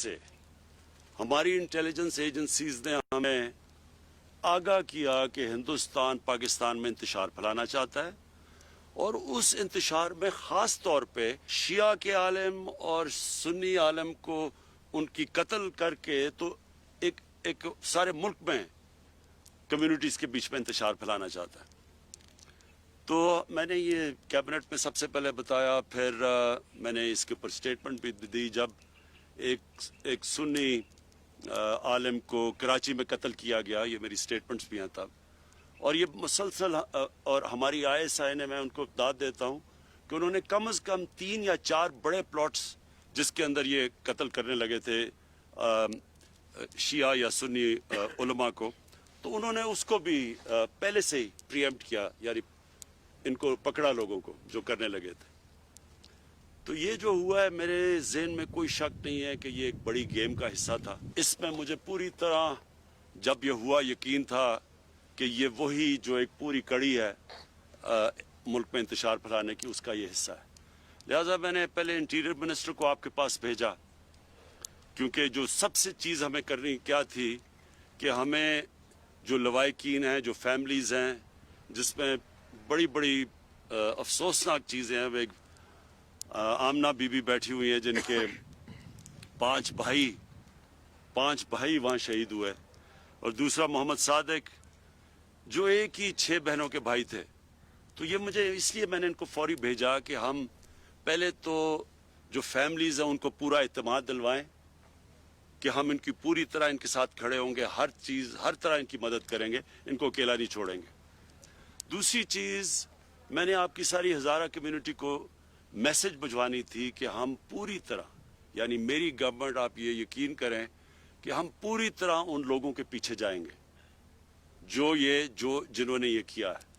से हमारी intelligence agencies ने हमें आगाह किया कि हिंदुस्तान पाकिस्तान में इंतशार फैलाना चाहता है और उस इंतशार में ख़ास तौर पे शिया के आलिम और सुन्नी आलिम को उनकी कत्ल करके तो एक सारे मुल्क में कम्युनिटीज़ के बीच में इंतशार फैलाना चाहता है। तो मैंने ये कैबिनेट में सबसे पहले बताया, फिर मैंने इसके ऊपर स्टेटमेंट भी दी जब एक सुन्नी आलिम को कराची में कत्ल किया गया। ये मेरी स्टेटमेंट्स भी हैं तब, और ये मुसलसल, और हमारी ISI ने, मैं उनको दाद देता हूँ कि उन्होंने कम से कम 3 या 4 बड़े प्लॉट्स जिसके अंदर ये कत्ल करने लगे थे शिया या सुन्नी उलमा को, तो उन्होंने उसको भी पहले से ही प्रीएम्प्ट किया, यानी इनको पकड़ा लोगों को जो करने लगे थे। तो ये जो हुआ है, मेरे ज़हन में कोई शक नहीं है कि ये एक बड़ी गेम का हिस्सा था। इसमें मुझे पूरी तरह जब ये हुआ यकीन था कि ये वही जो एक पूरी कड़ी है मुल्क में इंतशार फैलाने की, उसका ये हिस्सा है। लिहाजा मैंने पहले इंटीरियर मिनिस्टर को आपके पास भेजा, क्योंकि जो सबसे चीज़ हमें करनी क्या थी कि हमें जो लवाहिकीन हैं, जो फैमिलीज़ हैं, जिसमें बड़ी बड़ी अफसोसनाक चीज़ें हैं। वे आमना बीबी बैठी हुई हैं जिनके 5 भाई वहाँ शहीद हुए, और दूसरा मोहम्मद सादिक जो एक ही 6 बहनों के भाई थे। तो ये मुझे इसलिए मैंने इनको फौरी भेजा कि हम पहले तो जो फैमिलीज़ हैं उनको पूरा इत्मीनान दिलवाएं कि हम इनकी पूरी तरह इनके साथ खड़े होंगे, हर चीज़ हर तरह इनकी मदद करेंगे, इनको अकेला नहीं छोड़ेंगे। दूसरी चीज़, मैंने आपकी सारी हज़ारा कम्युनिटी को मैसेज भिजवानी थी कि हम पूरी तरह, यानी मेरी गवर्नमेंट, आप ये यकीन करें कि हम पूरी तरह उन लोगों के पीछे जाएंगे जो जिन्होंने ये किया है।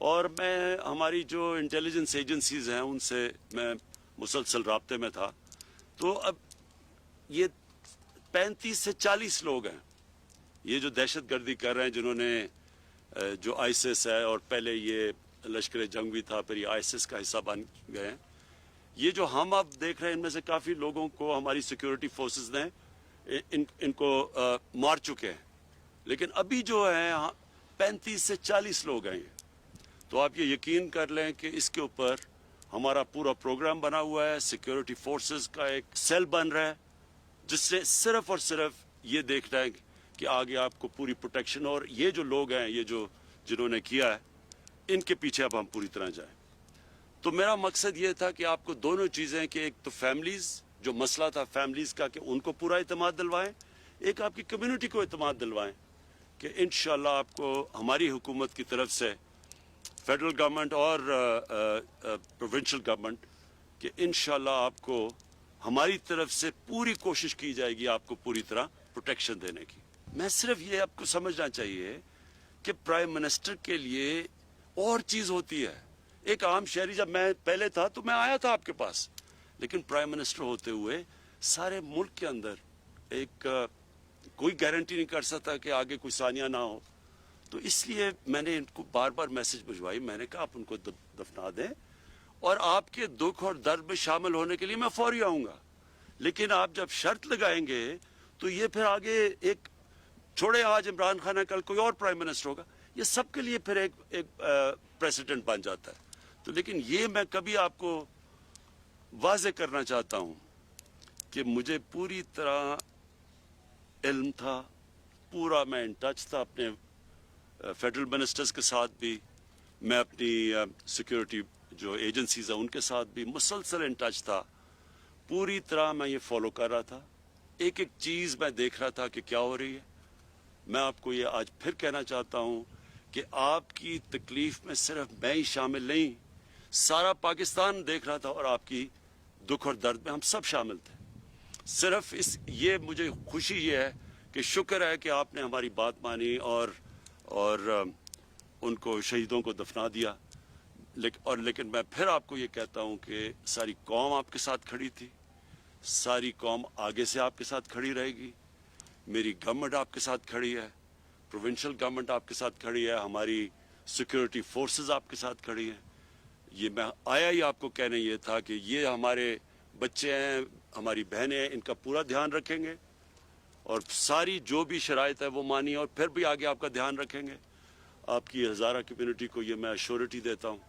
और मैं हमारी जो इंटेलिजेंस एजेंसीज हैं उनसे मैं मुसलसल राब्ते में था। तो अब ये 35 से 40 लोग हैं ये जो दहशतगर्दी कर रहे हैं, जिन्होंने जो आईसिस है, और पहले ये लश्कर जंग भी था, फिर ये आईसिस का हिस्सा बन गए हैं। ये जो हम अब देख रहे हैं, इनमें से काफ़ी लोगों को हमारी सिक्योरिटी फोर्सेस ने इनको मार चुके हैं, लेकिन अभी जो है 35 से 40 लोग हैं। तो आप ये यकीन कर लें कि इसके ऊपर हमारा पूरा प्रोग्राम बना हुआ है। सिक्योरिटी फोर्सेस का एक सेल बन रहा है जिससे सिर्फ और सिर्फ ये देखना है कि आगे आपको पूरी प्रोटेक्शन, और ये जो लोग हैं, ये जो जिन्होंने किया है, इनके पीछे अब हम पूरी तरह जाएं। तो मेरा मकसद ये था कि आपको दोनों चीज़ें, कि एक तो फैमिलीज़, जो मसला था फैमिलीज़ का, कि उनको पूरा इत्मीनान दिलवाएं, एक आपकी कम्युनिटी को इत्मीनान दिलवाएं कि इंशाल्लाह आपको हमारी हुकूमत की तरफ से, फेडरल गवर्नमेंट और प्रोविंशियल गवर्नमेंट, कि इंशाल्लाह आपको हमारी तरफ से पूरी कोशिश की जाएगी आपको पूरी तरह प्रोटेक्शन देने की। मैं सिर्फ ये आपको समझना चाहिए कि प्राइम मिनिस्टर के लिए और चीज़ होती है। एक आम शहरी, जब मैं पहले था तो मैं आया था आपके पास, लेकिन प्राइम मिनिस्टर होते हुए सारे मुल्क के अंदर एक कोई गारंटी नहीं कर सकता कि आगे कोई सानिया ना हो। तो इसलिए मैंने इनको बार बार मैसेज भिजवाई। मैंने कहा आप उनको दफना दें, और आपके दुख और दर्द में शामिल होने के लिए मैं फौरी आऊँगा, लेकिन आप जब शर्त लगाएंगे तो ये फिर आगे एक छोड़े, आज इमरान खान है, कल कोई और प्राइम मिनिस्टर होगा, ये सबके लिए फिर एक प्रेसिडेंट बन जाता है। तो लेकिन ये मैं कभी आपको वाज़े करना चाहता हूँ कि मुझे पूरी तरह इल्म था, पूरा मैं इन टच था अपने फेडरल मिनिस्टर्स के साथ भी, मैं अपनी सिक्योरिटी जो एजेंसीज हैं उनके साथ भी मुसलसल इन टच था। पूरी तरह मैं ये फॉलो कर रहा था, एक एक चीज़ मैं देख रहा था कि क्या हो रही है। मैं आपको ये आज फिर कहना चाहता हूँ कि आपकी तकलीफ में सिर्फ मैं ही शामिल नहीं, सारा पाकिस्तान देख रहा था, और आपकी दुख और दर्द में हम सब शामिल थे। सिर्फ ये मुझे खुशी ये है कि शुक्र है कि आपने हमारी बात मानी और उनको, शहीदों को दफना दिया। लेकिन मैं फिर आपको ये कहता हूँ कि सारी कौम आपके साथ खड़ी थी, सारी कौम आगे से आपके साथ खड़ी रहेगी। मेरी गवर्नमेंट आपके साथ खड़ी है, प्रोविंशियल गवर्नमेंट आपके साथ खड़ी है, हमारी सिक्योरिटी फोर्सेस आपके साथ खड़ी हैं। ये मैं आया ही आपको कहने ये था कि ये हमारे बच्चे हैं, हमारी बहनें हैं, इनका पूरा ध्यान रखेंगे और सारी जो भी शराइत है वो मानिए और फिर भी आगे आपका ध्यान रखेंगे। आपकी हज़ारा कम्युनिटी को ये मैं अश्योरिटी देता हूँ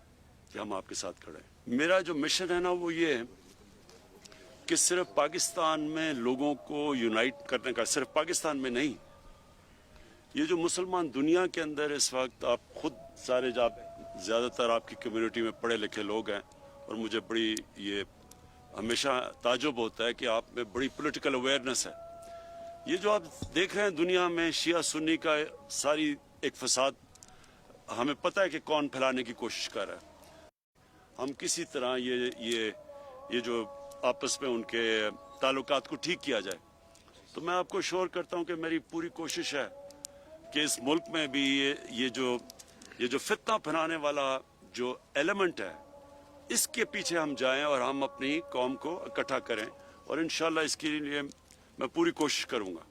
कि हम आपके साथ खड़े हैं। मेरा जो मिशन है ना वो ये है कि सिर्फ पाकिस्तान में लोगों को यूनाइट करने का, सिर्फ पाकिस्तान में नहीं, ये जो मुसलमान दुनिया के अंदर इस वक्त, आप खुद सारे ज़्यादातर आपकी कम्युनिटी में पढ़े लिखे लोग हैं और मुझे बड़ी ये हमेशा ताजुब होता है कि आप में बड़ी पॉलिटिकल अवेयरनेस है। ये जो आप देख रहे हैं दुनिया में शिया सुन्नी का सारी एक फसाद, हमें पता है कि कौन फैलाने की कोशिश कर रहा है। हम किसी तरह ये जो आपस में उनके ताल्लुकात को ठीक किया जाए। तो मैं आपको श्योर करता हूं कि मेरी पूरी कोशिश है कि इस मुल्क में भी ये जो फितना फैलाने वाला जो एलिमेंट है, इसके पीछे हम जाएं और हम अपनी कौम को इकट्ठा करें और इंशाल्लाह इसके लिए मैं पूरी कोशिश करूंगा।